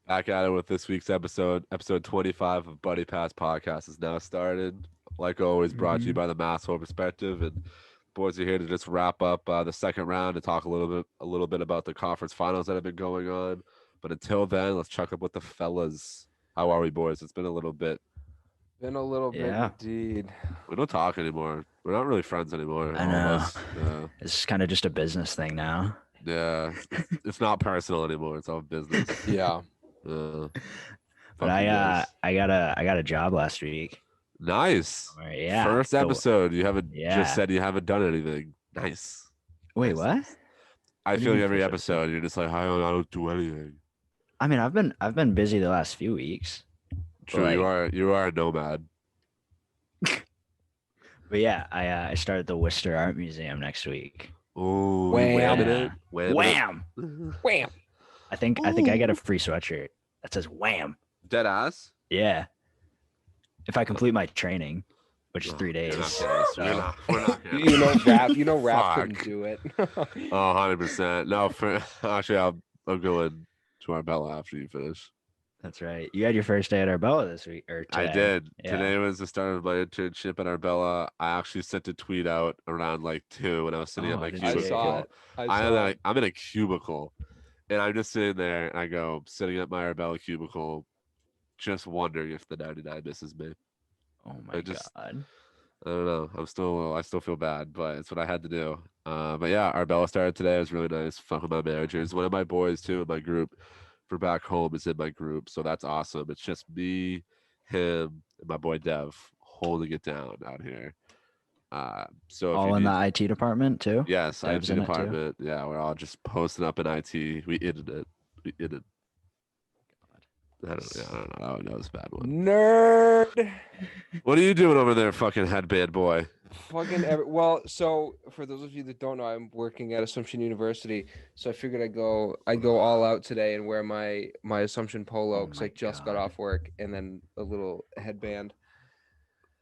Back at it with this week's episode. Episode 25 of Buddy Pass Podcast is now started. Like always, brought to you by the Masshole Perspective. And boys are here to just wrap up the second round and talk a little bit about the conference finals that have been going on. But until then, let's check up with the fellas. How are we, boys? It's been a little bit. Been a little bit Yeah. indeed. We don't talk anymore. We're not really friends anymore. I All know. of us. It's kind of just a business thing now. Yeah. It's not personal anymore. It's all business. Yeah. Fuck But you guys. I got a job last week. Nice. Yeah. First so- episode. You haven't Yeah. just said you haven't done anything. Nice. Wait, what? I do you feel like mean every first episode you're just like, I don't do anything. I mean, I've been busy the last few weeks. True, Like- you are a nomad. But yeah, I started the Worcester Art Museum next week. Oh, Wham. Wham! Wham. I think I get a free sweatshirt that says wham. Dead ass. Yeah. If I complete my training, which is 3 days. We're not So we're not gonna- Rap couldn't Fuck. do it. Oh, 100%. No, actually, I'll go in to Arbella after you finish. that's right. You had your first day at Arbella this week or I today. did. Yeah. Today was the start of my internship at Arbella. I actually sent a tweet out around like 2 when I was sitting at Oh, my did I you? cubicle. saw it. I'm in a cubicle, and I'm just sitting there, and I go sitting at my Arbella cubicle, just wondering if the 99 misses me. Oh my just- god. I don't know. I still feel bad, but it's what I had to do. But yeah, Arbella started today. It was really nice. Fun with my managers. One of my boys too in my group for back home is in my group, so that's awesome. It's just me, him, and my boy Dev holding it down out here. So if All you in need, the IT department too? yes, Dev's IT in it too? department. Yeah, we're all just posting up in IT. We idded it. We idded. I don't know. That was a bad one. Nerd. What are you doing over there, fucking headband boy? Well, so for those of you that don't know, I'm working at Assumption University, so I figured I'd go all out today and wear my Assumption polo Oh because I my just got God. off work, and then a little headband.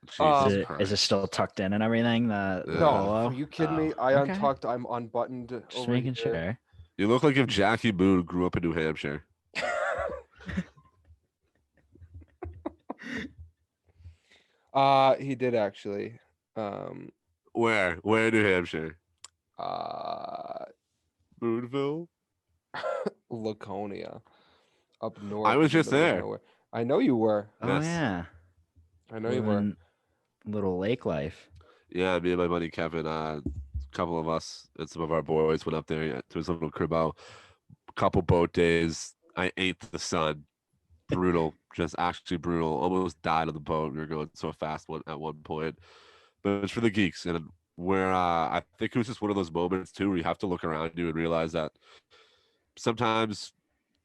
Jesus Is Christ. it still tucked in and everything? The Yeah. No, polo? are you kidding me? Oh, I okay. untucked. I'm unbuttoned. Just over making here. sure. You look like if Jackie Boone grew up in New Hampshire. He did actually. Where? Where in New Hampshire? Uh, Booneville? Laconia, up north. I was in the just middle of there. nowhere. I know you were. Oh Yes. yeah. I know you were. Living little lake life. Yeah, me and my buddy Kevin, a couple of us and some of our boys went up there to his little crib out. Couple boat days. I ate the sun. Brutal. Just actually brutal. Almost died on the boat. We were going so fast at one point. But it's for the geeks. And where I think it was just one of those moments too where you have to look around you and realize that sometimes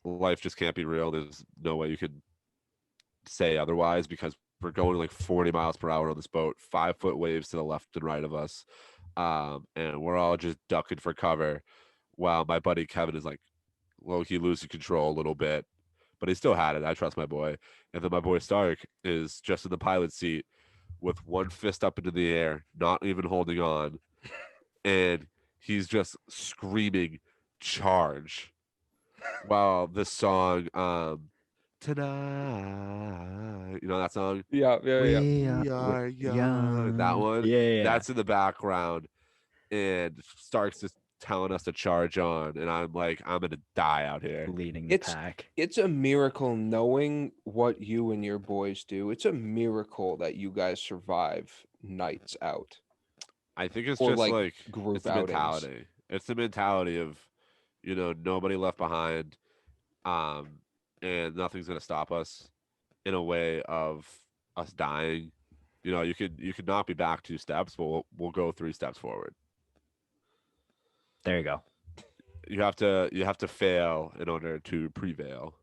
life just can't be real. There's no way you could say otherwise because we're going like 40 miles per hour on this boat, 5-foot waves to the left and right of us. And we're all just ducking for cover while my buddy Kevin is like low-key losing control a little bit, but he still had it. I trust my boy. And then my boy Stark is just in the pilot seat with one fist up into the air, not even holding on. And he's just screaming, charge. While this song, tonight, you know that song? Yeah. We are young. That one? Yeah. That's in the background. And Stark's just telling us to charge on. And I'm like, I'm going to die out here. leading the It's- pack. It's a miracle knowing what you and your boys do. It's a miracle that you guys survive nights out. I think it's Or, just like, like group it's the outings. mentality. It's the mentality of, nobody left behind, and nothing's gonna stop us in a way of us dying. You could not be back 2 steps, but we'll go 3 steps forward. There you go. You have to fail in order to prevail.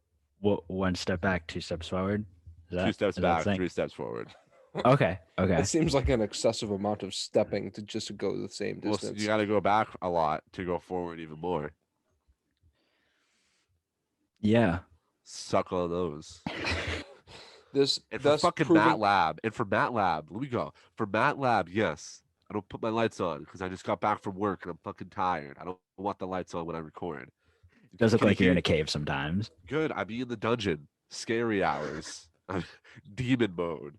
One step back, 2 steps forward. Is that, 2 steps is that back, the thing? 3 steps forward. Okay. Okay. It seems like an excessive amount of stepping to just go the same Well, distance. you got to go back a lot to go forward even more. Yeah. Suck on those. This And for thus fucking proving- MATLAB, let me go. For MATLAB, yes, I don't put my lights on because I just got back from work and I'm fucking tired. I don't want the lights on when I record. Does look Can you like you're in a keep- cave sometimes. Good. I be in the dungeon. Scary hours. I'm demon mode.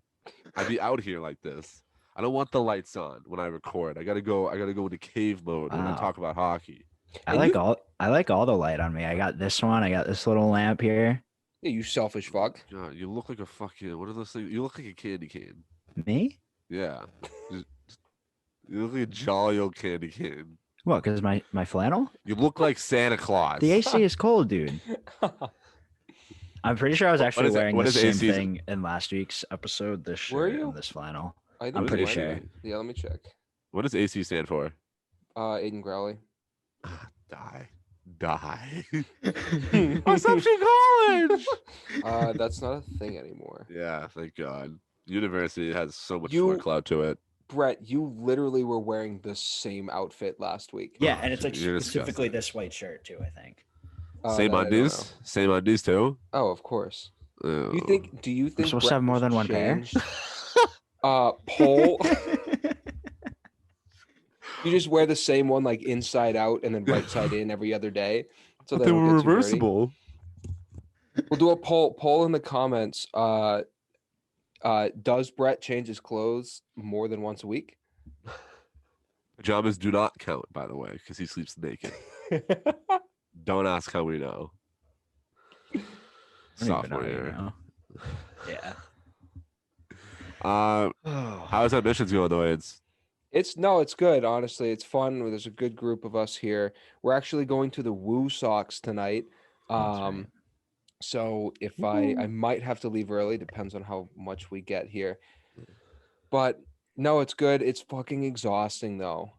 I be out here like this. I don't want the lights on when I record. I gotta go into cave mode when I Wow. talk about hockey. I And like you- all the light on me. I got this one. I got this little lamp here. Yeah, you selfish fuck. God, you look like a fucking what are those things? You look like a candy cane. Me? Yeah. You you look like a jolly old candy cane. What? Because my flannel? You look like Santa Claus. The AC is cold, dude. I'm pretty sure I was What actually is it- wearing what the is same AC? thing in last week's episode. This Were shirt you? and this flannel. I think I'm you pretty might sure. be. Yeah, let me check. What does AC stand for? Aiden Growley. Die. Die. Hmm. Assumption College. That's not a thing anymore. Yeah, thank God. University has so much You- more clout to it. Brett, you literally were wearing the same outfit last week. Yeah, Oh, and it's like you're specifically disgusting. this white shirt too. I think. Same that I don't undies. Same undies too. know. Oh, of course. Ew. Do you think supposed to Brett have more just than one pair? changed? Poll. You just wear the same one like inside out and then right side in every other day, so But they they don't were get too dirty. reversible. We'll do a poll in the comments. Does Brett change his clothes more than once a week? Pajamas do not count, by the way, because he sleeps naked. Don't ask how we know. I don't even Sophomore know, you year. know? Yeah. How's admissions going though? It's good. Honestly, it's fun. There's a good group of us here. We're actually going to the Woo Sox tonight. That's right. So if I might have to leave early, depends on how much we get here. But no, it's good. It's fucking exhausting though.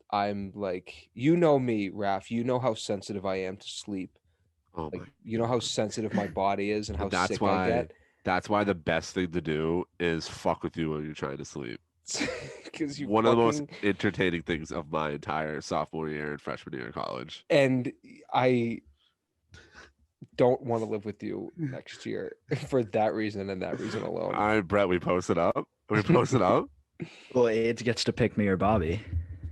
I'm like, you know me, Raf. You know how sensitive I am to sleep. Oh Like, my you know how God. sensitive my body is and how That's sick why I get. that's why the best thing to do is fuck with you when you're trying to sleep. Because you One of the most fucking entertaining things of my entire sophomore year and freshman year of college. and I don't want to live with you next year for that reason and that reason alone. All right, Brett, we posted up. We posted up. Well, AIDS gets to pick me or Bobby,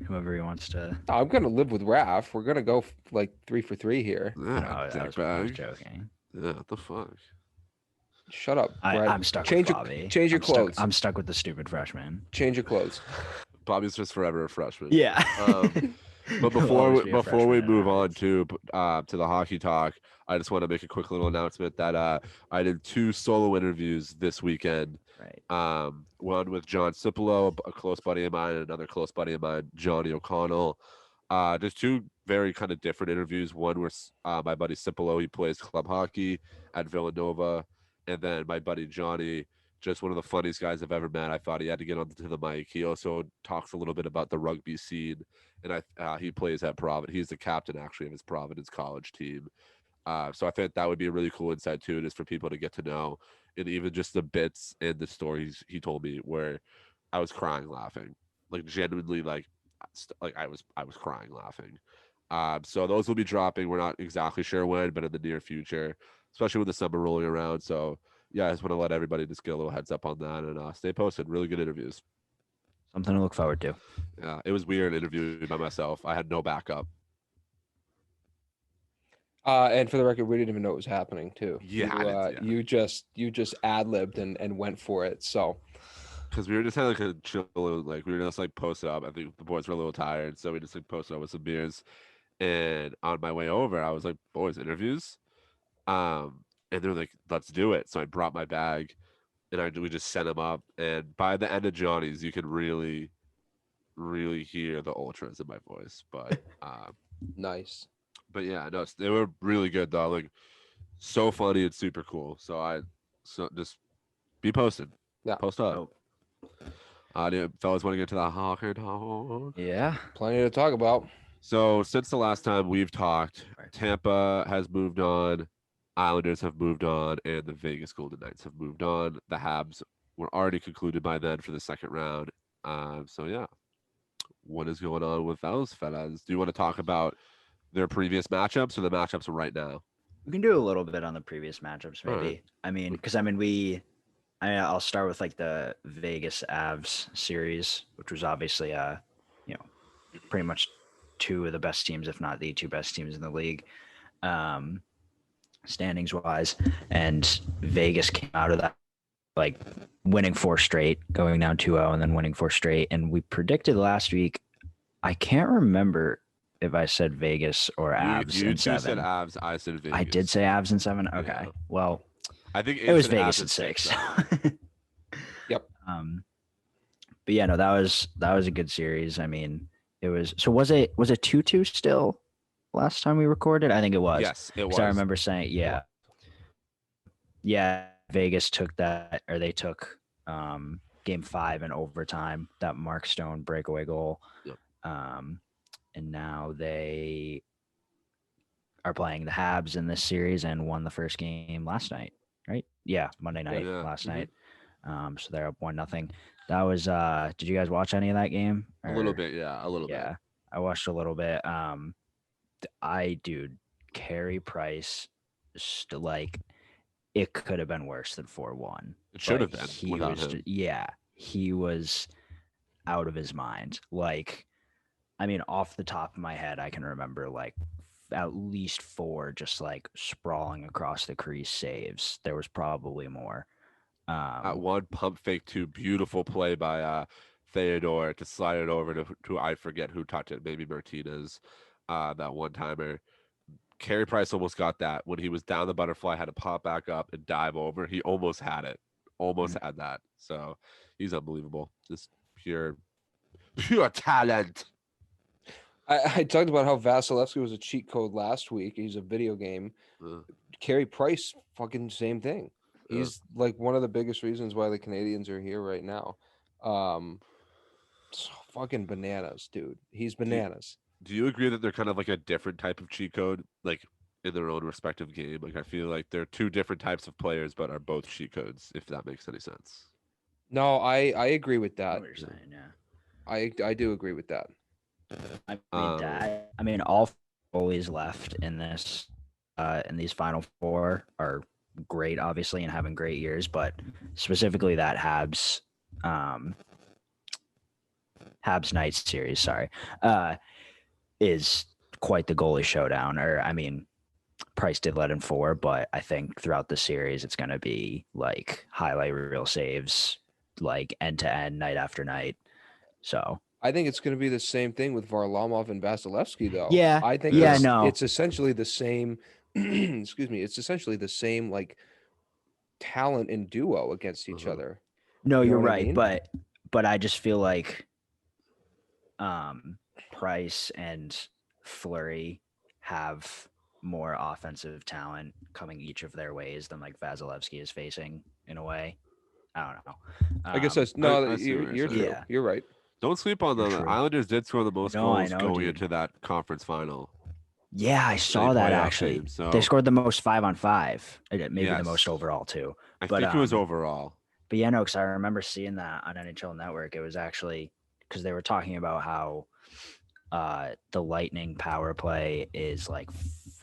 whoever he wants to. I'm gonna live with Raf. We're gonna go like 3 for 3 here. Yeah, No, I was dickbag. joking. Yeah, what the fuck? Shut up, Brett. I'm stuck Change with your Bobby. change your I'm stuck- clothes. I'm stuck with the stupid freshman. Change your clothes. Bobby's just forever a freshman. Yeah. But He'll before always we, be a before we freshman at move on Harvard. to the hockey talk, I just want to make a quick little announcement that I did 2 solo interviews this weekend. Right. One with John Cipolo, a close buddy of mine, and another close buddy of mine, Johnny O'Connell. Just 2 very kind of different interviews. One was my buddy Cipolo, he plays club hockey at Villanova, and then my buddy Johnny, just one of the funniest guys I've ever met. I thought he had to get onto the mic. He also talks a little bit about the rugby scene, and he plays at Providence. He's the captain actually of his Providence college team. So I think that would be a really cool insight too, just for people to get to know, and even just the bits and the stories he told me where I was crying laughing, like genuinely, like I was crying laughing. So those will be dropping. We're not exactly sure when, but in the near future, especially with the summer rolling around. So yeah, I just want to let everybody just get a little heads up on that and stay posted. Really good interviews. Something to look forward to. Yeah, it was weird interviewing by myself. I had no backup. And for the record, we didn't even know it was happening too. Yeah, I didn't- You just ad-libbed and went for it. So Because we were just having like a chill, like we were just like posted up. I think the boys were a little tired, so we just like posted up with some beers. And on my way over, I was like, "Boys, interviews," and they're like, "Let's do it." So I brought my bag, and we just set them up. And by the end of Johnny's, you could really, really hear the ultras in my voice. nice. But yeah, no, they were really good though. Like so funny and super cool. So just be posted. Yeah. Post up. Oh, Do you fellas want to get to the hockey talk? yeah. Plenty to talk about. So since the last time we've talked, Right. Tampa has moved on, Islanders have moved on, and the Vegas Golden Knights have moved on. The Habs were already concluded by then for the second round. So yeah, what is going on with those fellas? Do you want to talk about their previous matchups or the matchups right now? We can do a little bit on the previous matchups, All right. maybe. I mean, because I'll start with like the Vegas Avs series, which was obviously pretty much two of the best teams, if not the two best teams in the league, standings wise. And Vegas came out of that like winning 4 straight, going down 2-0, and then winning 4 straight. And we predicted last week. I can't remember if I said Vegas or Avs You in two 7. said Avs. I said Vegas. I did say Avs in 7. Okay, Yeah. well, I think it was said Vegas Avs in 6. Yep. But yeah, no, that was a good series. I mean, it was. So was it 2-2 still last time we recorded? I think it was. Yes, it was. I remember saying, yeah, Vegas took that, or they took game 5 in overtime, that Mark Stone breakaway goal. Yep. And now they are playing the Habs in this series and won the first game last night, right? Yeah, Monday night, last night. So they're up 1-0. That was did you guys watch any of that game? A little bit, yeah, a little bit. Yeah, I watched a little bit. Dude, Carey Price, like, it could have been worse than 4-1. It should have been without him. Yeah, he was out of his mind. Like, I mean, off the top of my head, I can remember like at least 4 just like sprawling across the crease saves. There was probably more. At one pump fake 2, beautiful play by Theodore to slide it over to I forget who touched it, maybe Martinez, that one timer. Carey Price almost got that when he was down the butterfly, had to pop back up and dive over. He almost had it, had that. So he's unbelievable, just pure talent. I talked about how Vasilevsky was a cheat code last week. He's a video game. Carey Price, fucking same thing. He's like one of the biggest reasons why the Canadians are here right now. So fucking bananas, dude. He's bananas. Do you agree that they're kind of like a different type of cheat code, like in their own respective game? Like I feel like they're 2 different types of players, but are both cheat codes, if that makes any sense. No, I agree with that. What you're saying, yeah. I do agree with that. I mean, all goalies left in this, in these final 4 are great, obviously, and having great years. But specifically that Habs Knights series, is quite the goalie showdown. Or I mean, Price did let in 4, but I think throughout the series it's going to be like highlight reel saves, like end to end, night after night. So I think it's going to be the same thing with Varlamov and Vasilevsky, though. Yeah, I think it's essentially the same. Excuse me. It's essentially the same like talent and duo against each other. No, You know you're what I right, mean? but I just feel like Price and Fleury have more offensive talent coming each of their ways than like Vasilevsky is facing in a way. I don't know. I guess that's you're true. Yeah. You're right. Don't sleep on them. The True. Islanders did score the most goals going dude. into that conference final. Yeah, I saw that actually. Team, so they scored the most 5-on-5, maybe the most Yes. overall too. I think it was overall. But yeah, no, because I remember seeing that on NHL Network. It was actually because they were talking about how the Lightning power play is like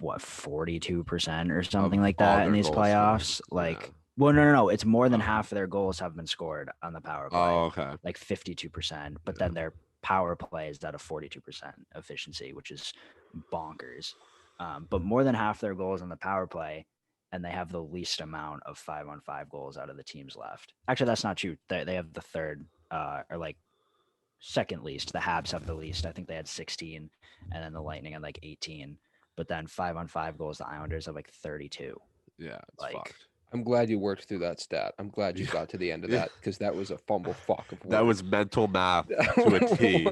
42% or something like all that their in these goals playoffs. scored, Like, yeah. well, no, it's more than half of their goals have been scored on the power play. Oh, okay. Like 52%, but then their power play is at a 42% efficiency, which is bonkers. But more than half their goals on the power play, and they have the least amount of 5-on-5 goals out of the teams left. Actually, that's not true. They have the third, or like second least. The Habs have the least. I think they had 16, and then the Lightning had like 18. But then 5-on-5 goals, the Islanders have like 32. Yeah, it's Like, fucked. I'm glad you worked through that stat. I'm glad you got to the end of that because that was a fumble fuck of That work. was mental math to a T.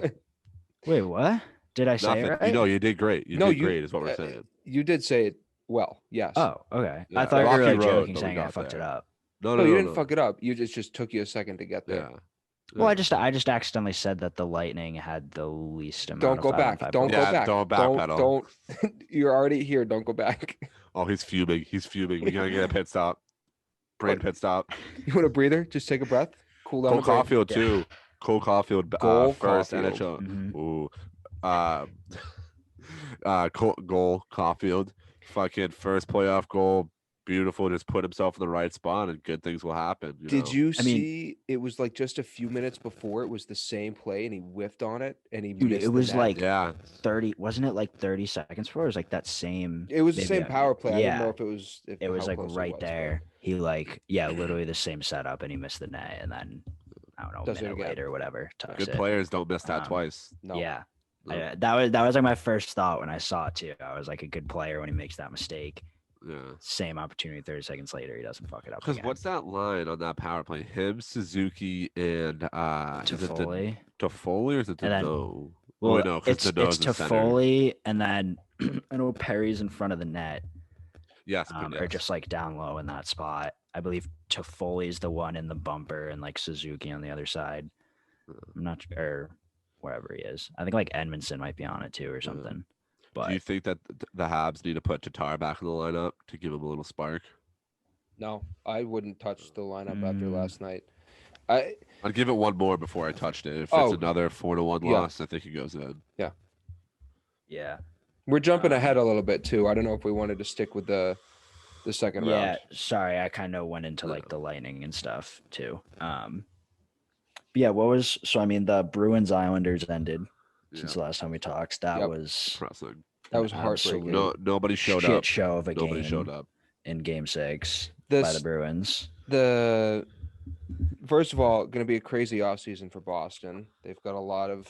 wait, what? Did I say it Nothing. right? You know, you did great. You did great, is what we're saying. You did say it well. Yes. Oh, okay. Yeah, I thought you rocky were like road, joking, but we saying I got fucked there. it up. No, you didn't fuck it up. You just took you a second to get there. Yeah. Well, I just accidentally said that the Lightning had the least amount. Don't go of back. 5-on-5 Don't goals. go back. Don't backpedal. Don't. You're already here. Don't go back. Oh, he's fuming. He's fuming. We gotta get a pit stop. Brain pit stop. You want a breather? Just take a breath. Cool down. Cole the brain. Caulfield too. Cole Caulfield, Cole first Caulfield. NHL. Mhm. Ooh. Goal Caulfield. Fucking first playoff goal beautiful. Just put himself in the right spot, and good things will happen. Did you I mean, see it was like just a few minutes before it was the same play and he whiffed on it and he dude, it missed the was net? like Yeah, 30, wasn't it like 30 seconds before? It was like that same, It was the maybe, same power play. I didn't know yeah, if it was it was how like close right it was, there. He like, yeah, literally the same setup, and he missed the net, and then I don't know, a Does it minute again. later or whatever, tucks good it. players don't miss that Um, twice. No. Yeah, No. that was like my first thought when I saw it too. I was like, a good player when he makes that mistake. Yeah. Same opportunity, 30 seconds later, he doesn't fuck it up Because again. what's that line on that power play? Him, Suzuki, and is it Toffoli. Toffoli or is it And then- Dano? Oh, Well, wait, no, because it's Dano's the center. Toffoli, and then I know Perry's in front of the net, Yes, but or yes. just like down low in that spot. I believe Toffoli's the one in the bumper, and like Suzuki on the other side. I'm not sure, or wherever he is. I think like Edmondson might be on it too, or something. But Do you think that the Habs need to put Tatar back in the lineup to give him a little spark? No, I wouldn't touch the lineup after Mm. last night. I I'd give it one more before I touched it. If it's Oh, another 4-1 yeah. loss, I think he goes in. yeah, we're jumping Um, ahead a little bit too. I don't know if we wanted to stick with the second yeah. round. Sorry, I kind of went into Yeah. like the Lightning and stuff too. But yeah, what was so? I mean, the Bruins Islanders ended since the last time we talked. That Yep. was Depressing. That was an heartbreaking. absolute Nobody showed shit up. show of a Nobody game showed up. in Game 6 This by the Bruins. the first of all, going to be a crazy offseason for Boston. They've got a lot of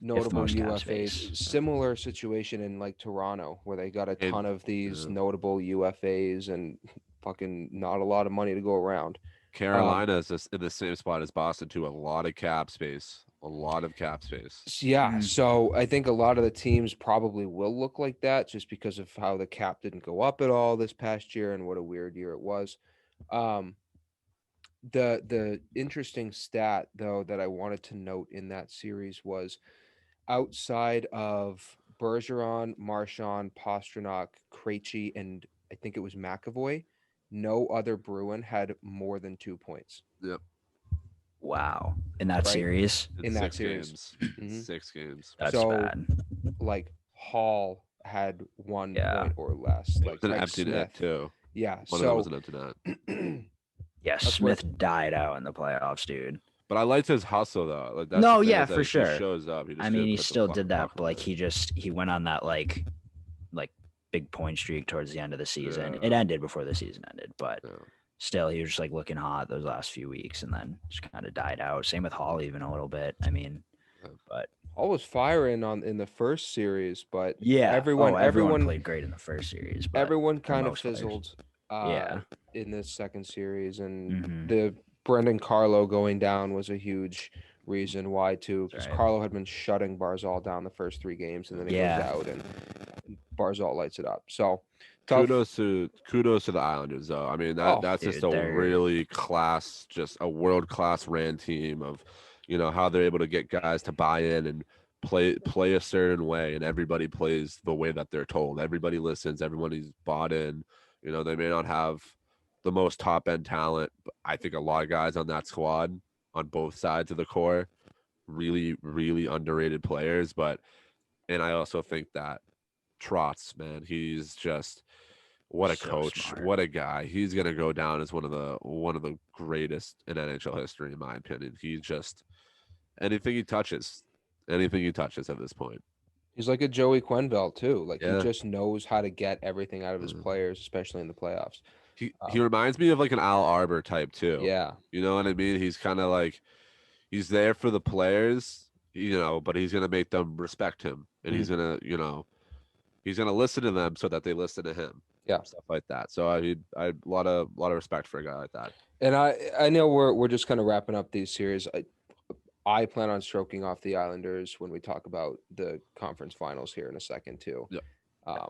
notable most cap UFAs. space. Similar situation in like Toronto, where they got a And- ton of these yeah. notable UFAs and fucking not a lot of money to go around. Carolina is in the same spot as Boston too. A lot of cap space. A lot of cap space. Yeah, Mhm. so I think a lot of the teams probably will look like that just because of how the cap didn't go up at all this past year and what a weird year it was. Um, the interesting stat though that I wanted to note in that series was outside of Bergeron, Marchand, Pastrnak, Krejci, and I think it was McAvoy, no other Bruin had more than 2 points. Yep. Wow, in that Right. series, In that 6 series. games. Mhm. 6 games. that's So, bad. Like Hall had 1 Yeah. point or less. It Like was an Craig empty net Smith. too. Yeah. One of them was So an empty net. Yeah, That's where- Smith died out in the playoffs, dude. But I liked his hustle though. Like that's No, the thing, yeah, is that for he sure. shows up. He just I mean, didn't he put the still fucking did that, puck but like away. he went on that like big point streak towards the end of the season. Yeah. It ended before the season ended, but Yeah. still, he was just like looking hot those last few weeks, and then just kind of died out. Same with Hall, even a little bit. I mean, Yeah. but Hall was firing in the first series, but yeah, everyone played great in the first series. But everyone for kind of most players. fizzled Yeah. in this second series, and Mhm. the Brendan Carlo going down was a huge reason why too, because Right. Carlo had been shutting Barzal down the first 3 games, and then he Yeah. goes out and Barzal lights it up. So tough. Kudos to the Islanders though. I mean Oh, that's just dude, a they're- really class, just a world class ran team of, how they're able to get guys to buy in and play a certain way, and everybody plays the way that they're told. Everybody listens. Everybody's bought in. They may not have the most top end talent, but I think a lot of guys on that squad on both sides of the core, really, really underrated players. And I also think that Trotz, man, he's just what a So coach, smart. what a guy. He's gonna go down as one of the greatest in NHL history, in my opinion. He just anything he touches, at this point. He's like a Joey Quenneville too. Like he Yeah. just knows how to get everything out of his Mhm. players, especially in the playoffs. He reminds me of like an Al Arbor type too. Yeah. You know what I mean? He's kind of like he's there for the players, but he's gonna make them respect him, and he's gonna listen to them so that they listen to him. Yeah. Stuff like that. So I a lot of respect for a guy like that. And I know we're just kind of wrapping up these series. I plan on stroking off the Islanders when we talk about the conference finals here in a second too. Yep. A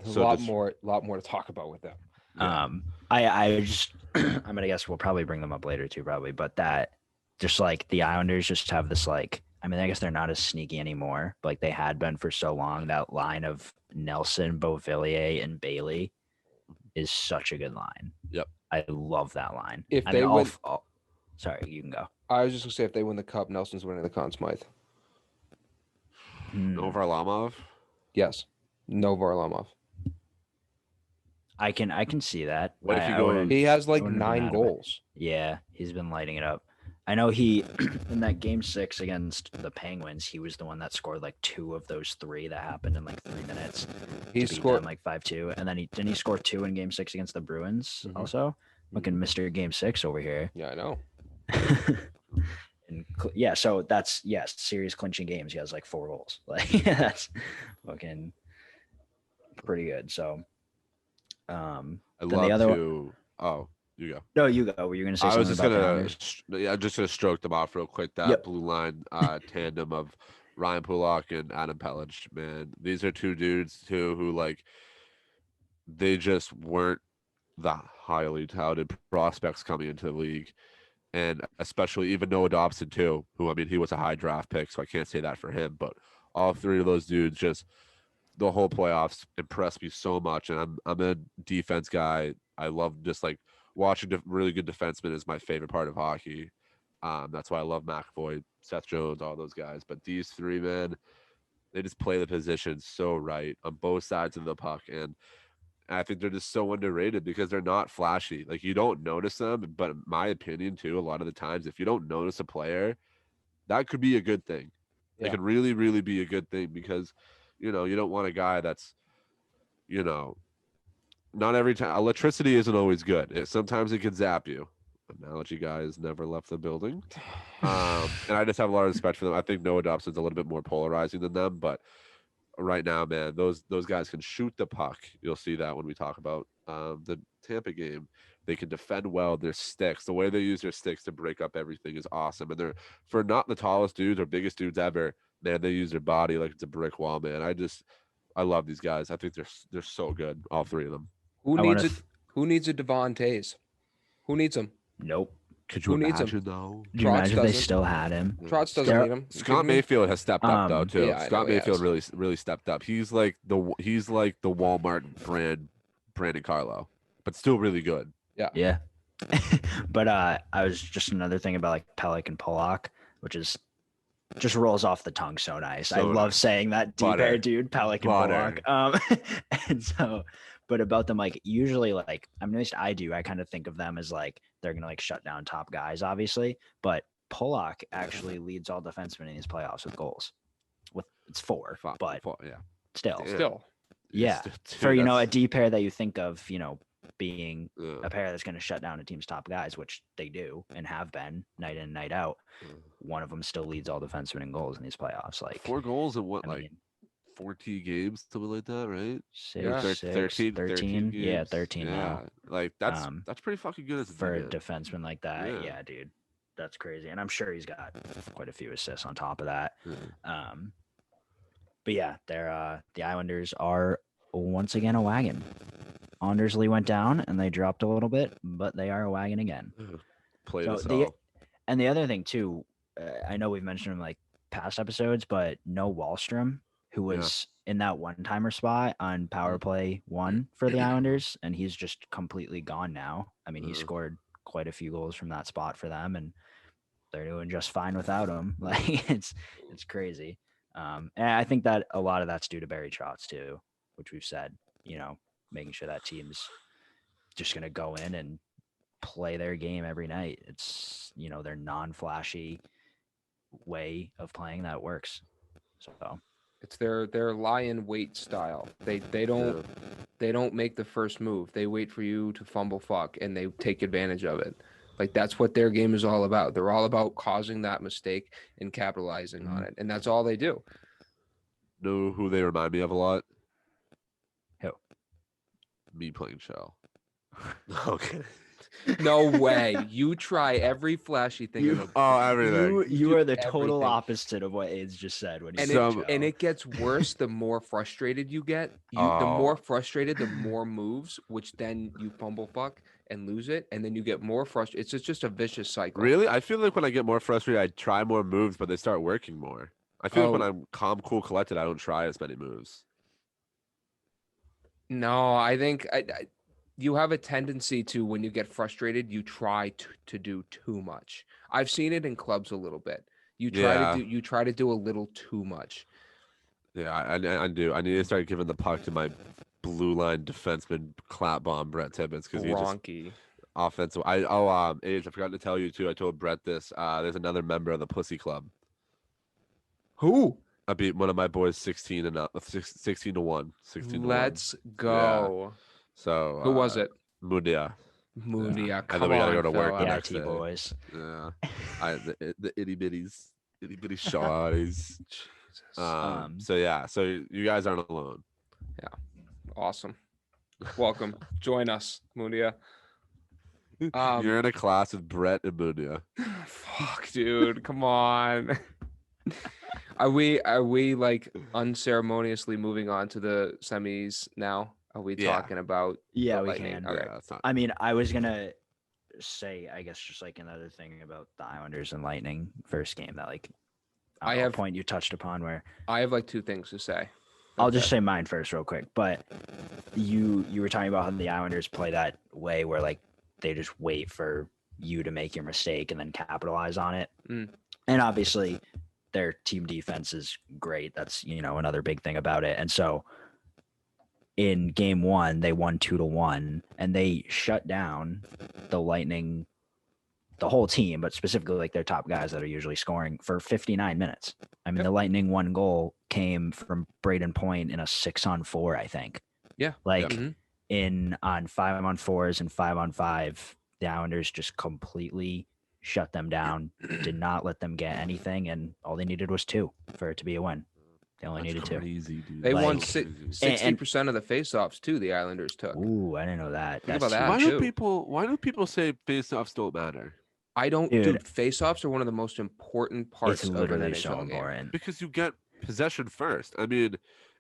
So lot dis- more to talk about with them. Yeah. I just I'm gonna guess we'll probably bring them up later too, probably. But that just like the Islanders just have this like I mean, I guess they're not as sneaky anymore, but like they had been for so long. That line of Nelson, Beauvillier, and Bailey is such a good line. Yep. I love that line. If I they mean, win- sorry, you can go. I was just gonna say if they win the cup, Nelson's winning the Conn Smythe. Hmm. No Varlamov. Yes. No Varlamov. I can see that. What if he I wouldn't. He has I like wouldn't be 9 mad about it. goals. Yeah, he's been lighting it up. I know he in that game 6 against the Penguins, he was the one that scored like 2 of those 3 that happened in like 3 minutes He to beat scored. them like 5-2. And then he score 2 in game 6 against the Bruins Mhm. also. Looking Mr. Game 6 over here. Yeah, I know. And yeah, so that's series clinching games. He has like 4 goals. Like that's fucking pretty good. So I then the love other one, to. Oh, you go. no, you go. Were you gonna say I was something just about the gonna, Islanders? yeah, just gonna stroke them off real quick. That Yep. blue line tandem of Ryan Pulak and Adam Pellich, man. These are two dudes too who like they just weren't the highly touted prospects coming into the league, and especially even Noah Dobson too, who I mean he was a high draft pick, so I can't say that for him. But all three of those dudes just the whole playoffs impressed me so much, and I'm a defense guy. I love just like watching really good defensemen is my favorite part of hockey. That's why I love McAvoy, Seth Jones, all those guys. But these three men, they just play the position so right on both sides of the puck, and I think they're just so underrated because they're not flashy. Like you don't notice them, but in my opinion too, a lot of the times, if you don't notice a player, that could be a good thing. It Yeah. could really, really be a good thing because, you don't want a guy that's, you know, not every time electricity isn't always good. Sometimes it can zap you. Analogy guys never left the building. And I just have a lot of respect for them. I think Noah Dobson's a little bit more polarizing than them, but right now, man, those guys can shoot the puck. You'll see that when we talk about the Tampa game. They can defend well. Their sticks, the way they use their sticks to break up everything is awesome. And they're for not the tallest dudes or biggest dudes ever, man. They use their body like it's a brick wall, man. I love these guys. I think they're so good, all three of them. Who I needs want it? to. Who needs a Devon Tays? Who needs him? Nope. Could you Who needs him? imagine though? Do you Trotz imagine if they doesn't. still had him? Trotz doesn't There- need him. You Scott kidding me? Mayfield has stepped up though too. Yeah, I know Scott he Mayfield has. really stepped up. He's like the Walmart brand Brandon Carlo, but still really good. Yeah. But I was just another thing about like Pellick and Pollock, which is just rolls off the tongue so nice. I So love nice. saying that deep Butter. air dude, Pellick and Butter. Pollock. And so but about them, like usually like I mean at least I do, I kind of think of them as like they're gonna like shut down top guys, obviously. But Pollock actually leads all defensemen in these playoffs with goals. With it's 4, but Yeah. still. Damn. Still. Yeah. Dude, For a that's- deep pair that you think of, being yeah. a pair that's going to shut down a team's top guys, which they do and have been night in and night out. One of them still leads all defensemen in goals in these playoffs. Like 4 goals in what, I like mean, 14 games, something like that, right? Yeah. 13. 13 Yeah, games. 13 Yeah. now. Like that's Um, pretty fucking good as a For a D-man. defenseman like that. Yeah. Yeah, dude. That's crazy. And I'm sure he's got quite a few assists on top of that. Yeah. But yeah, they're the Islanders are once again a wagon. Andersley went down and they dropped a little bit, but they are a wagon again. Played So us all. and the other thing too, I know we've mentioned him like past episodes, but no Wallstrom, who was in that one-timer spot on power play 1 for the Islanders, and he's just completely gone now. I mean, he scored quite a few goals from that spot for them, and they're doing just fine without him. Like it's crazy. And I think that a lot of that's due to Barry Trotz too, which we've said, making sure that team's just going to go in and play their game every night. It's, their non-flashy way of playing that works. So It's their lie in wait style. They don't make the first move. They wait for you to fumble fuck and they take advantage of it. Like that's what their game is all about. They're all about causing that mistake and capitalizing on it. And that's all they do. Know who they remind me of a lot? Who? Me playing shell. Okay. No way. You try every flashy thing. Everything. You do are the total everything. opposite of what AIDS just said when he And said and it gets worse the more frustrated you get. The more frustrated, the more moves, which then you fumble fuck and lose it, and then you get more frustrated. It's just a vicious cycle. Really? I feel like when I get more frustrated, I try more moves, but they start working more. I feel like when Oh. I'm calm, cool, collected, I don't try as many moves. No, I think you have a tendency to, when you get frustrated, you try to do too much. I've seen it in clubs a little bit. You try to do a little too much. Yeah, I do. I need to start giving the puck to my blue line defenseman clap bomb Brett Tibbetts because he just Bronky. offensive. Age, I forgot to tell you too. I told Brett this. There's another member of the Pussy Club. Who? I beat one of my boys 16 and 16 to 1. 16 to 1. Let's go. So Who was it? Mundia. Mundia. And Come then we gotta on, go to work the fella. next IT day. boys. Yeah. The itty bitty shawties. So yeah, so you guys aren't alone. Awesome. Welcome. Join us, Mundia. You're in a class with Brett and Mundia. Fuck, dude. Come on. Are we like unceremoniously moving on to the semis now? Are we Yeah. talking about Yeah, the we Lightning? can. Okay. Yeah, it's not. I mean, I was gonna say, I guess, just like another thing about the Islanders and Lightning first game that, like, I a have- point you touched upon where I have like two things to say. I'll Okay. just say mine first, real quick. But you were talking about how the Islanders play that way where like they just wait for you to make your mistake and then capitalize on it. Mm. And obviously, their team defense is great. That's another big thing about it. And so, in game one, they won 2-1, and they shut down the Lightning, the whole team, but specifically like their top guys that are usually scoring for 59 minutes. I mean, Yep. the Lightning one goal came from Braden Point in a 6-on-4, I think. Yeah. Like Mhm. on 5-on-4s and 5-on-5, the Islanders just completely shut them down, did not let them get anything, and all they needed was 2 for it to be a win. They only needed 2. Crazy, dude. They won Like- 60% of the faceoffs too. The Islanders took. Ooh, I didn't know that. Think That's about that. huge. Why do people say faceoffs don't matter? I don't, Dude. dude. Faceoffs are one of the most important parts It's of an literally NHL so game. important. Because you get possession first. I mean,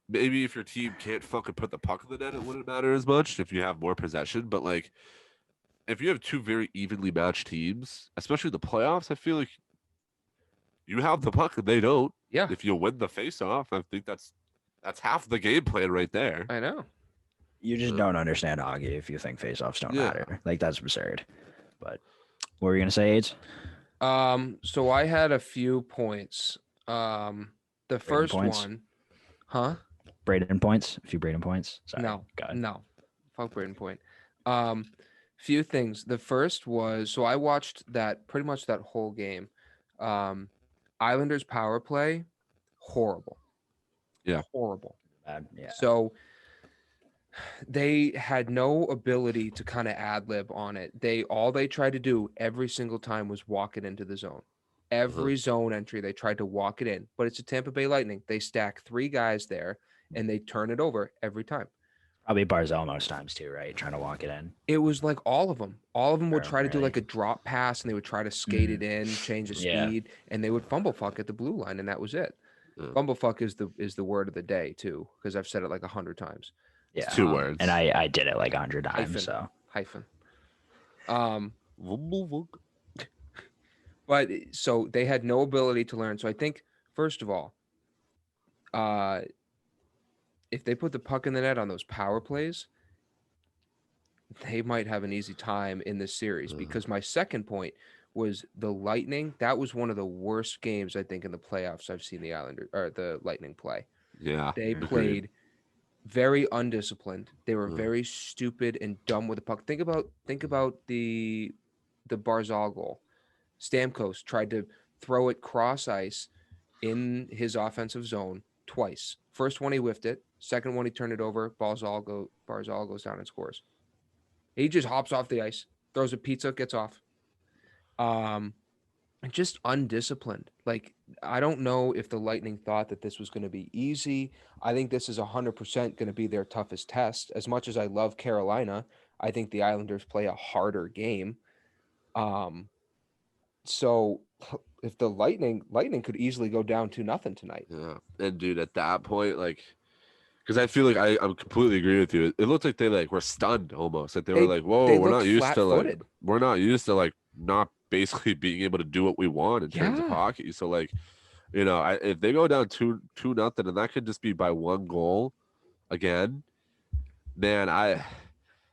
maybe if your team can't fucking put the puck in the net, it wouldn't matter as much if you have more possession. But like, if you have two very evenly matched teams, especially the playoffs, I feel like you have the puck and they don't. Yeah, If you win the face-off, I think that's half the game plan right there. I know. You just don't understand hockey if you think faceoffs don't Yeah. matter. Like, that's absurd. But what were you gonna say, AIDS? So I had a few points. The first points? one, huh? Braden points? A few Braden points? Sorry. No, God. no, fuck Braden Point. Few things. The first was, so I watched that pretty much that whole game. Islanders power play, horrible. Yeah. Horrible. Bad. Yeah. So they had no ability to kind of ad lib on it. All they tried to do every single time was walk it into the zone. Every zone entry, they tried to walk it in, but it's a Tampa Bay Lightning. They stack 3 guys there and they turn it over every time. Probably Barzell most times too, right? Trying to walk it in. It was like all of them. All of them would Oh, try to do really? like a drop pass and they would try to skate it in, change the Yeah. speed, and they would fumble fuck at the blue line, and that was it. Yeah. Fumble fuck is the word of the day too, because I've said it like 100 times. Yeah. It's 2 words. And I did it like 100 times. Hyphen. So Hyphen. But so they had no ability to learn. So I think first of all, if they put the puck in the net on those power plays, they might have an easy time in this series. Because my second point was the Lightning. That was one of the worst games I think in the playoffs I've seen the Islanders or the Lightning play. Yeah. They agreed. played very undisciplined. They were very stupid and dumb with the puck. Think about the Barzal goal. Stamkos tried to throw it cross ice in his offensive zone twice. First one he whiffed it. Second one he turned it over. Barzal goes down and scores. He just hops off the ice, throws a pizza, gets off. And just undisciplined. Like, I don't know if the Lightning thought that this was going to be easy. I think this is 100% going to be their toughest test. As much as I love Carolina, I think the Islanders play a harder game. So if the Lightning could easily go down 2-0 tonight. Yeah. And dude, at that point, like, because I feel like I'm completely agree with you. It looked like they like were stunned almost. Like they were like, "Whoa, they we're not looked used to like flat-footed. we're not used to like not basically being able to do what we want in terms of Yeah. hockey." So like, if they go down 2-0, and that could just be by 1 goal again, man,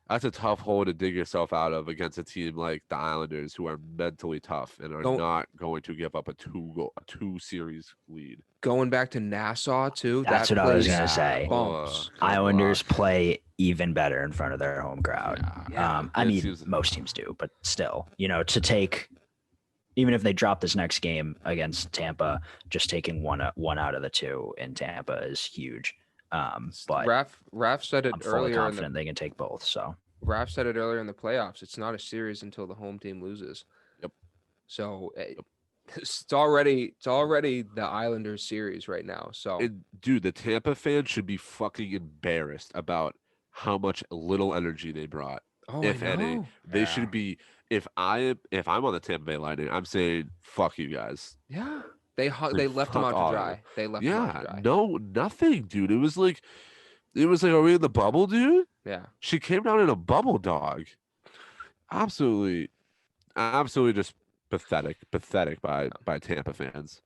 That's a tough hole to dig yourself out of against a team like the Islanders, who are mentally tough and are Don't not going to give up a two series lead. going back to Nassau too. That's That what I was place gonna say. bumps. Good Islanders luck. play even better in front of their home crowd. Yeah. I It mean, seems- most teams do, but still, to take, even if they drop this next game against Tampa, just taking one out of the two in Tampa is huge. But Raf said it I'm fully earlier in the confident they can take both. So Raf said it earlier in the playoffs. It's not a series until the home team loses. Yep. So it's already the Islanders series right now. So And dude, the Tampa fans should be fucking embarrassed about how much little energy they brought. If I any, know. they should be. If I'm on the Tampa Bay Lightning, I'm saying fuck you guys. Yeah. Like, They left him fuck out to all of dry. you. They left him out to Yeah, dry. no, nothing, dude. It was like, are we in the bubble, dude? Yeah. She came down in a bubble, dog. Absolutely, absolutely, just pathetic by Tampa fans.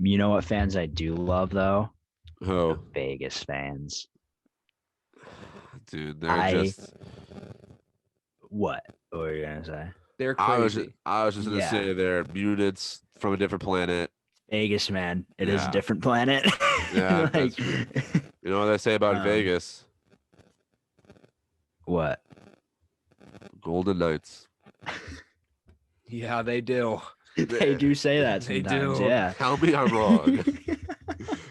you know what fans I do love though? The Oh, Vegas fans. dude, they're I just. What were you gonna say? They're I crazy. was just gonna Yeah. say they're mutants from a different planet. Vegas, man. It is a Yeah. different planet. Yeah, that's true. You know what they say about Um, Vegas? What? Golden Knights. Yeah, they do. They do say that They sometimes. do. Yeah. Tell me I'm wrong.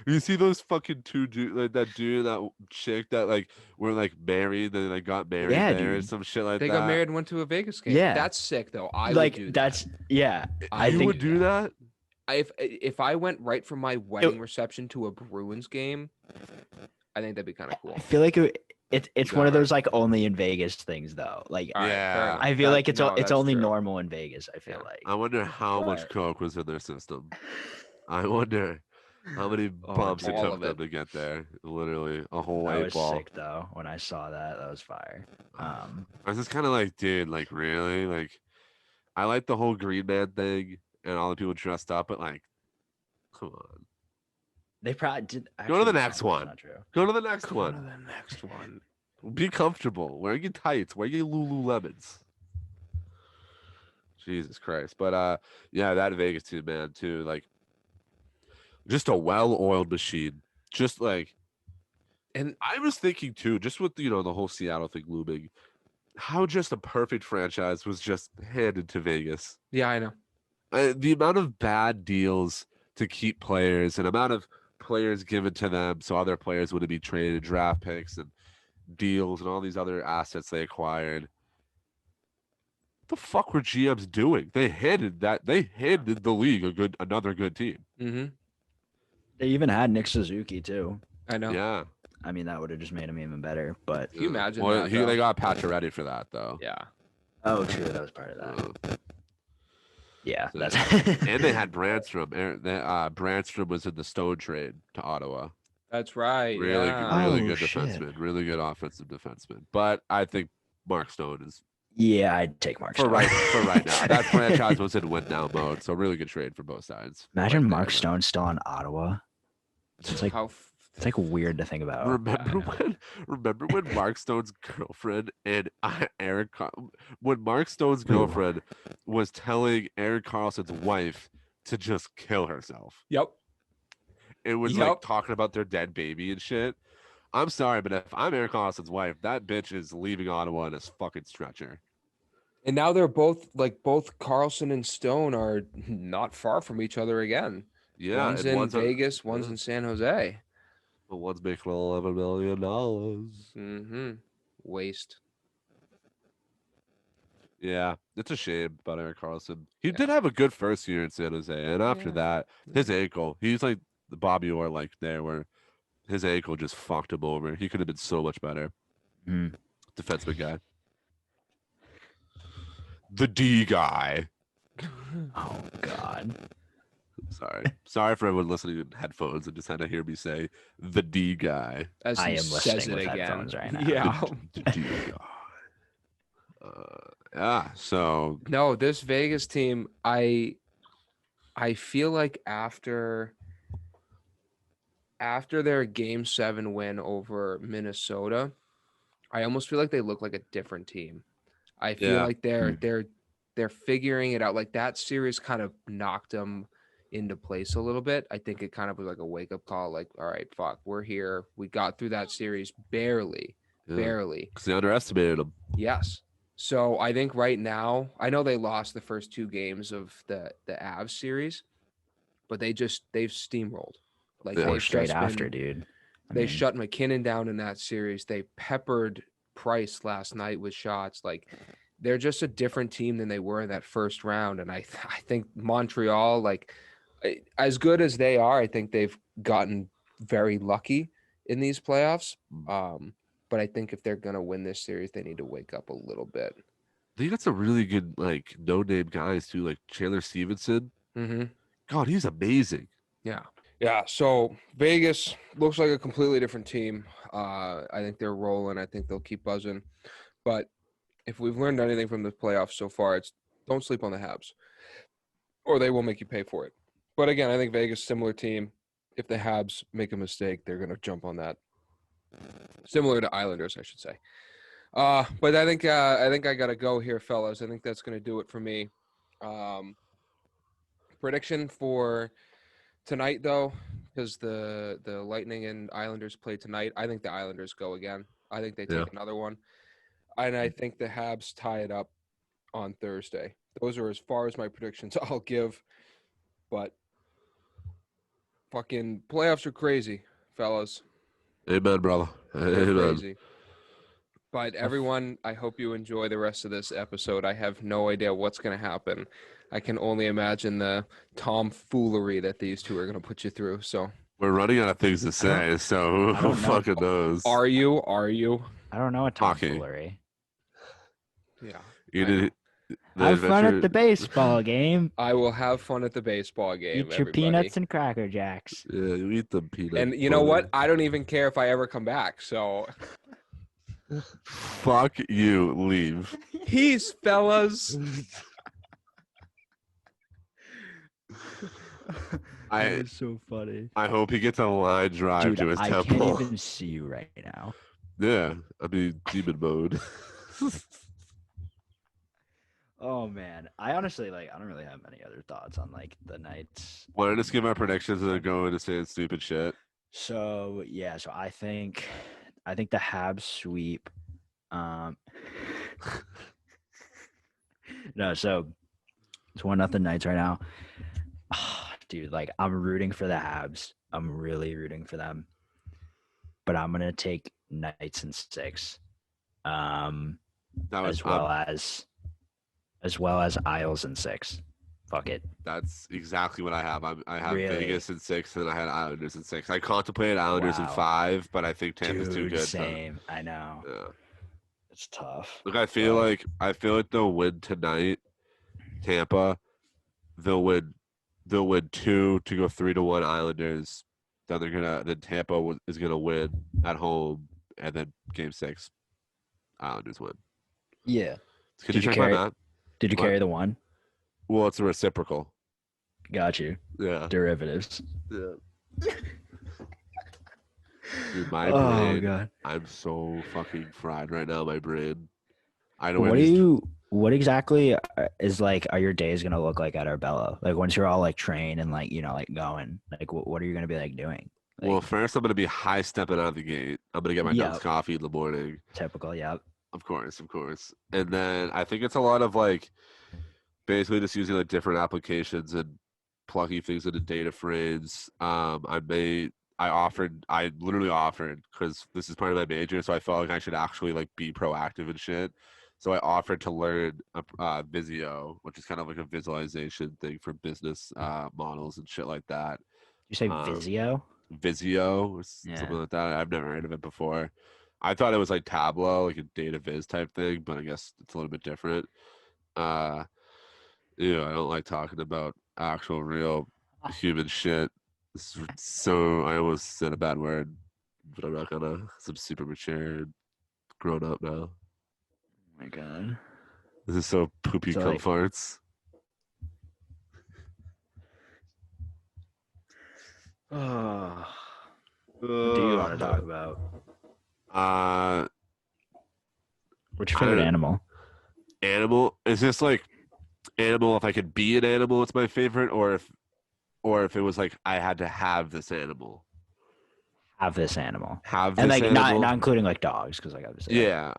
You see those fucking two dude, like that dude, that chick that like were like married, then like got married Yeah, there, or dude. some shit like They that. got married and went to a Vegas game. Yeah. That's sick though. I would Like do that's yeah. I You think would do that? if I went right from my wedding reception to a Bruins game, I think that'd be kind of cool. I feel like it's one of Never. those like only in Vegas things though. Like All right, fair Yeah. enough. I feel like it's that's only true. normal in Vegas. I feel Yeah. like. I wonder how much But- coke was in their system. I wonder how many bumps it all took of them it. to get there. Literally a whole That 8 was ball. sick though. When I saw that, that was fire. I was just kind of like, dude, like really, like I like the whole Green Man thing and all the people dressed up, but like, come on, They probably did. go to the actually, next no, that's one. Not true. Go to the next Go to one. the next one. Be comfortable. Wear your tights. Wear your Lululemons. Jesus Christ. But yeah, that Vegas team, man, too. Like, just a well-oiled machine. Just like, And I was thinking too, just with the whole Seattle thing looming, how just a perfect franchise was just handed to Vegas. yeah, I know. The amount of bad deals to keep players and amount of players given to them so other players wouldn't be traded, draft picks and deals and all these other assets they acquired. What the fuck were GMs doing? They handed the league another good team. Mm-hmm. They even had Nick Suzuki too. I know. Yeah. I mean, that would have just made him even better. But Can you imagine Well, that, they though? got Pacioretty for that though. Yeah. oh, true, that was part of that. Uh, Yeah, so- that's and they had Brandstrom. Brandstrom was in the Stone trade to Ottawa. That's right. Really, yeah. really Oh, good shit. defenseman. Really good offensive defenseman. But I think Mark Stone is yeah. I'd take Mark for Stone. right now. That franchise was in win now mode, so really good trade for both sides. Imagine Right Mark there. Stone still on Ottawa. It's like How it's like weird to think about. Remember when Mark Stone's girlfriend and when Mark Stone's girlfriend was telling Eric Carlson's wife to just kill herself. Yep. It was like Yep. talking about their dead baby and shit. I'm sorry, but if I'm Eric Carlson's wife, that bitch is leaving Ottawa in his fucking stretcher. And now they're both Carlson and Stone are not far from each other again. Yeah, One's and in one's Vegas, one's yeah. in San Jose. But one's making $11 million. Mm-hmm. Waste. Yeah, it's a shame about Eric Carlson. He Yeah. did have a good first year in San Jose, and after Yeah. that, his ankle, he's like the Bobby Orr like there, where his ankle just fucked him over. He could have been so much better. Mm. Defenseman guy. The D guy. Oh God. Sorry for everyone listening in headphones and just had to hear me say the D guy. As I he am says listening it with again. headphones right now. Yeah. The D guy. Yeah. So No, this Vegas team, I feel like after their game 7 win over Minnesota, I almost feel like they look like a different team. I feel Yeah. like they're figuring it out. Like that series kind of knocked them into place a little bit. I think it kind of was like a wake up call. Like, all right, fuck, we're here. We got through that series barely, Yeah. barely. Because they underestimated them. Yes. So I think right now, I know they lost the first 2 games of the Avs series, but they've steamrolled. Like Yeah. Four they've straight just after, been dude. they shut McKinnon down in that series. They peppered Price last night with shots. Like they're just a different team than they were in that first round. And I think Montreal, like as good as they are, I think they've gotten very lucky in these playoffs. But I think if they're gonna win this series, they need to wake up a little bit. They got some really good, like, no-name guys, too, like Chandler Stevenson. Mm-hmm. God, he's amazing. Yeah. Yeah. So Vegas looks like a completely different team. I think they're rolling. I think they'll keep buzzing. But if we've learned anything from the playoffs so far, it's don't sleep on the Habs, or they will make you pay for it. But again, I think Vegas similar team. If the Habs make a mistake, they're gonna jump on that. Similar to Islanders, I should say. But I think I gotta go here, fellas. I think that's gonna do it for me. Prediction for tonight, though, because the Lightning and Islanders play tonight. I think the Islanders go again. I think they take Yeah. another one, and I think the Habs tie it up on Thursday. Those are as far as my predictions I'll give. But fucking playoffs are crazy, fellas. Amen, brother. They're Amen. crazy. But everyone, I hope you enjoy the rest of this episode. I have no idea what's going to happen. I can only imagine the tomfoolery that these two are going to put you through. So, We're running out of things to say, so I who don't know. fucking knows? are you? Are you? I don't know a Hockey. tomfoolery. Yeah. You I know. did the Have fun adventure. at the baseball game. I will have fun at the baseball game, Eat your everybody. peanuts and Cracker Jacks. Yeah, you eat the peanut. And you know what? butter. I don't even care if I ever come back. So, Fuck you. Leave. peace, fellas. I- was so funny. I hope he gets a line drive Dude, to his I temple. can't even see you right now. Yeah, I mean demon mode. Oh man, I honestly I don't really have many other thoughts on the Knights. Want to just give my predictions and then go into saying stupid shit? So yeah, so I think the Habs sweep. No, so it's 1-0 Knights right now. Dude, I'm rooting for the Habs. I'm really rooting for them. But I'm gonna take Knights in 6. That was, as well as Isles in 6. Fuck it. that's exactly what I have. I have Really? Vegas in 6, and I had Islanders in 6. I contemplated Islanders in Wow. 5, but I think Tampa's too Dude, good. same. I know. Yeah. It's tough. Look, I feel But- like they'll win tonight. Tampa, they'll win 2 to go 3-1 Islanders. Then Tampa is gonna win at home, and then Game 6, Islanders win. Yeah. Can Did you you check my carry- math? Did you What? carry the one? Well, it's a reciprocal. Got you. Yeah. Derivatives. Yeah. Dude, my Oh brain. god. I'm so fucking fried right now. My brain. I know What exactly are your days gonna look like at Arbella? Once you're all trained and going, what are you gonna be doing? Well, first I'm gonna be high stepping out of the gate. I'm gonna get my Ducks Yep. coffee in the morning. Typical, yeah. Of course. And then I think it's a lot of basically just using different applications and plugging things into data frames. I literally offered because this is part of my major, so I felt like I should actually be proactive and shit. So I offered to learn Visio, which is kind of like a visualization thing for business models and shit like that. You say Visio? Visio or Yeah. something like that. I've never heard of it before. I thought it was like Tableau, like a data viz type thing, but I guess it's a little bit different. I don't like talking about actual real human shit. So I almost said a bad word, but I'm not gonna. 'Cause I'm super mature and grown up now. Oh my god. This is so poopy So, cum farts. Oh. What do you want to talk about? What's your I don't favorite know. animal? Animal is this like animal? If I could be an animal, it's my favorite, or if it was like I had to have this animal, Have this animal, have and this like not animal. including like dogs, because like obviously like Yeah.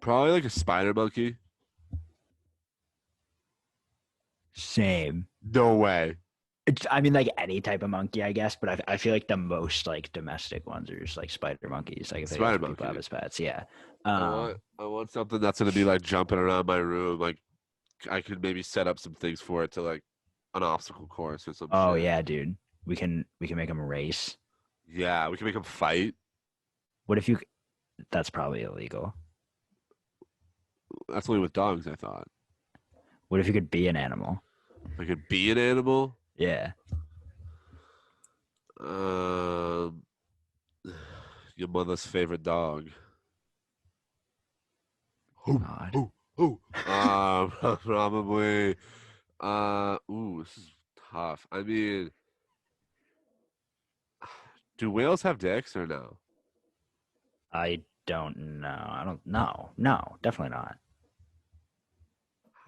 Probably like a spider monkey. same. No way. I mean, like any type of monkey, I guess, but I feel like the most like domestic ones are just like spider monkeys. Like if that's Spider what people have monkey. as pets, yeah. I want something that's gonna be like jumping around my room. Like I could maybe set up some things for it to like an obstacle course or some Oh shit. yeah, dude. We can make them race. Yeah, we can make them fight. What if you? That's probably illegal. That's only with dogs, I thought. What if you could be an animal? I could be an animal. Yeah. Um, your mother's favorite dog. Who? God. Who? Probably. Ooh, this is tough. I mean, do whales have dicks or no? I don't know. I don't know. No, definitely not.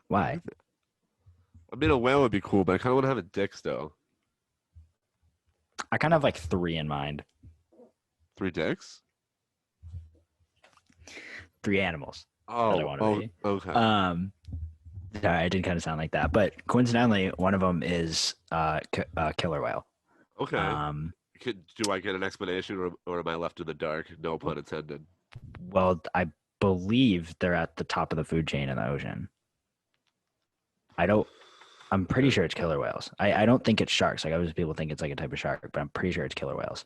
Why? I mean, a whale would be cool, but I kind of want to have a dick still. I kind of have like three in mind. 3 dicks? Three animals that I Oh, want to oh, be. okay. Sorry, I did kind of sound like that, but coincidentally, one of them is killer whale. Okay. Um, Do I get an explanation or am I left in the dark? No pun intended. well, I believe they're at the top of the food chain in the ocean. I'm pretty sure it's killer whales. I don't think it's sharks. Like obviously people think it's like a type of shark, but I'm pretty sure it's killer whales.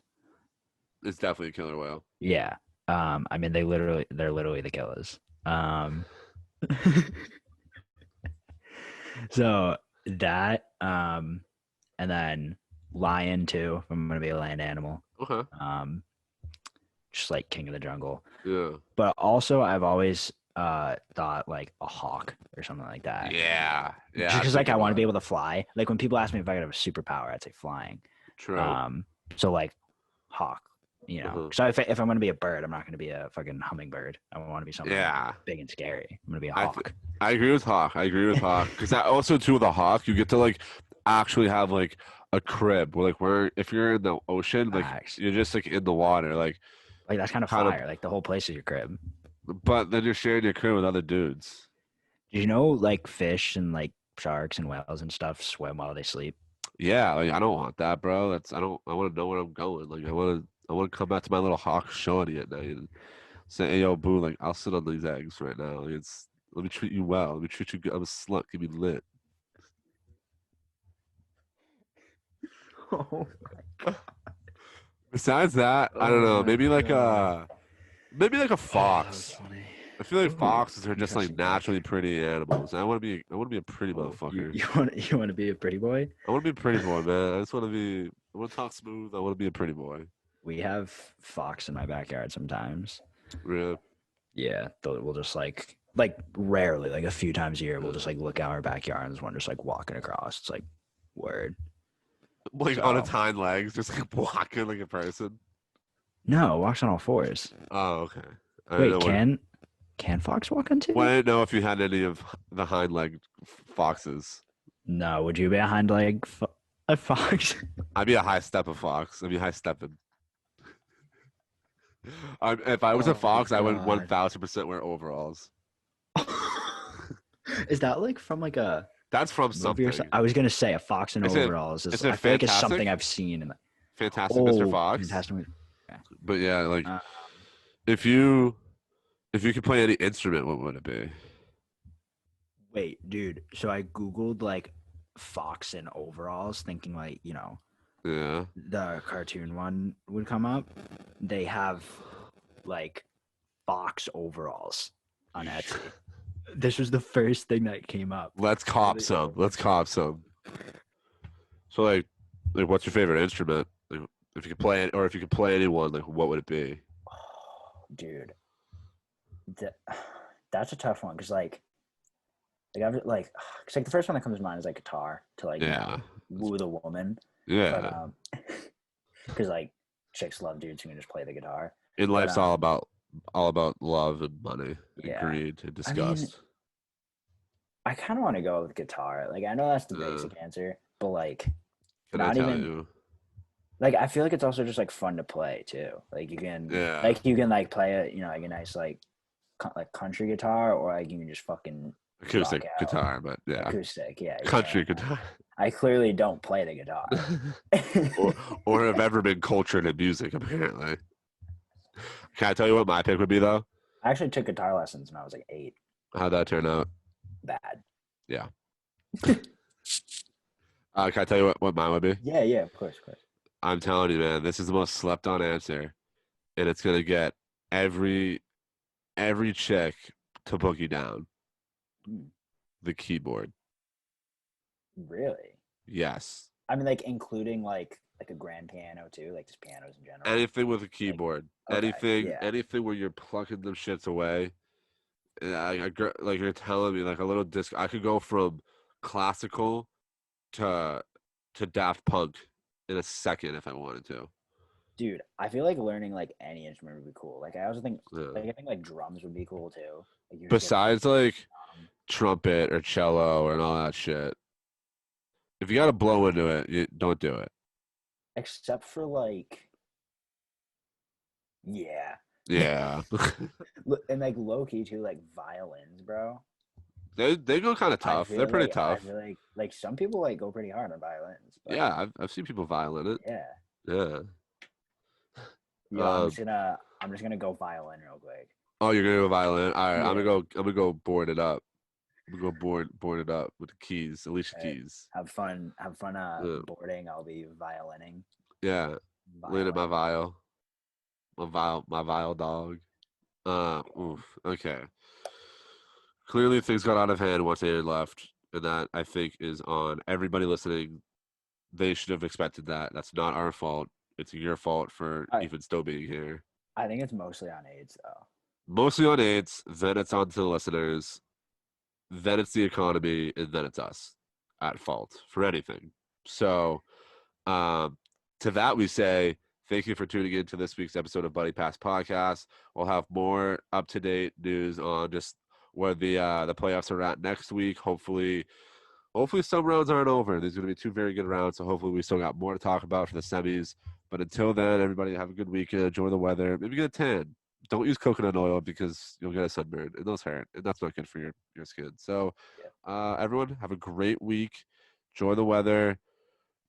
It's definitely a killer whale. Yeah. I mean they're literally the killers. So that and then lion too, if I'm gonna be a land animal. Okay. Just like king of the jungle. Yeah. But also I've always thought like a hawk or something like that. Yeah. Yeah. Just because that's a like I good want to one. be able to fly. Like when people ask me if I could have a superpower, I'd say flying. True. So like hawk, you know. Uh-huh. So if I'm gonna be a bird, I'm not gonna be a fucking hummingbird. I want to be something Yeah. big and scary. I'm gonna be a I hawk. I agree with Hawk. Because I also too with a hawk, you get to like actually have like a crib where like where if you're in the ocean, like Facts. you're just like in the water, like Like that's kind of kind of. fire. Like the whole place is your crib. But then you're sharing your crib with other dudes. Did you know like fish and like sharks and whales and stuff swim while they sleep? Yeah, like I don't want that, bro. I don't. I want to know where I'm going. Like I want to come back to my little hawk shorty at night and say, "Hey, yo, boo, like I'll sit on these eggs right now. Like, let me treat you well. Let me treat you good. I'm a slut. Give me lit." Oh, Besides that, I don't know. my God. Maybe like a Oh, that was fox. funny. I feel like Ooh, foxes are just like interesting pick. naturally pretty animals. I want to be a pretty Oh, motherfucker. you want to be a pretty boy? I want to be a pretty boy, man. I just want to be. I want to talk smooth. I want to be a pretty boy. We have fox in my backyard sometimes. Yeah. Yeah, we'll just like rarely, like a few times a year, we'll just like look out our backyard and there's one just like walking across. It's like word. Like on its So hind legs, just like walking like a person. no, walks on all fours. Oh, okay. I didn't Wait, know what. can fox walk on Well, I two? didn't know if you had any of the hind leg foxes. No, would you be a hind leg a fox? I'd be a high step of fox. I'd be high stepping. If I was a Oh my fox, I would God. 1000% wear overalls. Is that like from like a That's from movie or something. something? I was gonna say a fox in Is it? overalls is Is it I feel like it's something fantastic? I've seen in the Fantastic Mr. oh Fox. fantastic. But yeah, like Uh, if you could play any instrument, what would it be? Wait, dude. So I googled like fox in overalls, thinking like Yeah. the cartoon one would come up. They have like fox overalls on Etsy. This was the first thing that came up. Let's cop some. Let's cop some. So like what's your favorite instrument? Like if you could play it, or if you could play anyone, like what would it be? Dude, that's a tough one because I've like, cause like the first one that comes to mind is like guitar to like Yeah. woo the woman, Yeah. but because like chicks love dudes who can just play the guitar. In But life's all about love and money and yeah. greed and I mean, disgust. I kind of want to go with guitar. Like I know that's the Uh, basic answer, but like can I not tell even you? like I feel like it's also just like fun to play too. Like you can Yeah. like play it, you know, like a nice like country guitar, or like you can just fucking rock Acoustic out guitar, but yeah. acoustic. Yeah, you Country can't. guitar. I clearly don't play the guitar. or have ever been cultured in music, apparently. Can I tell you what my pick would be, though? I actually took guitar lessons when I was like 8. How'd that turn out? Bad. Yeah. Can I tell you what mine would be? Yeah, of course, I'm telling you, man, this is the most slept on answer, and it's gonna get every chick to book you down. Hmm. The keyboard. Really? Yes. I mean, like including like a grand piano too, like just pianos in general. Anything with a keyboard. Okay, Anything. yeah. Anything where you're plucking them shits away. Like you're telling me, like a little disc. I could go from classical to Daft Punk in a second if I wanted to. Dude, I feel like learning like any instrument would be cool. Like I also think Yeah. like I think like drums would be cool too. Like you just get Besides like um, trumpet or cello and all that shit, if you got to blow into it, you don't do it. except for like yeah. Yeah. And like low key too, like violins, bro. They go kind of tough. They're pretty I tough. feel like some people like go pretty hard on violins. But Yeah, I've seen people violin it. yeah. Yeah. Yo, I'm just gonna go violin real quick. Oh, you're gonna go violin. All right, Yeah. I'm gonna go board it up. I'm gonna go board it up with the keys, Alicia All right. Keys. Have fun Yeah. boarding. I'll be violining. Yeah. Lean at my Violin. vial. My vial dog. Oof. Okay. Clearly things got out of hand once they left, and that I think is on everybody listening. They should have expected that. That's not our fault. It's your fault for even still being here. I think it's mostly on AIDS though. Mostly on AIDS, then it's on to the listeners, then it's the economy, and then it's us at fault for anything. So, to that we say thank you for tuning in to this week's episode of Buddy Pass Podcast. We'll have more up to date news on just where the playoffs are at next week. Hopefully some rounds aren't over. There's going to be 2 very good rounds, so hopefully we still got more to talk about for the semis. But until then, everybody have a good weekend. Enjoy the weather. Maybe get a tan. Don't use coconut oil because you'll get a sunburn, and those hurt, and that's not good for your skin. So, everyone have a great week. Enjoy the weather.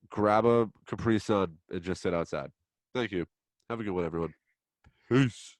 Grab a Capri Sun and just sit outside. Thank you. Have a good one, everyone. Peace.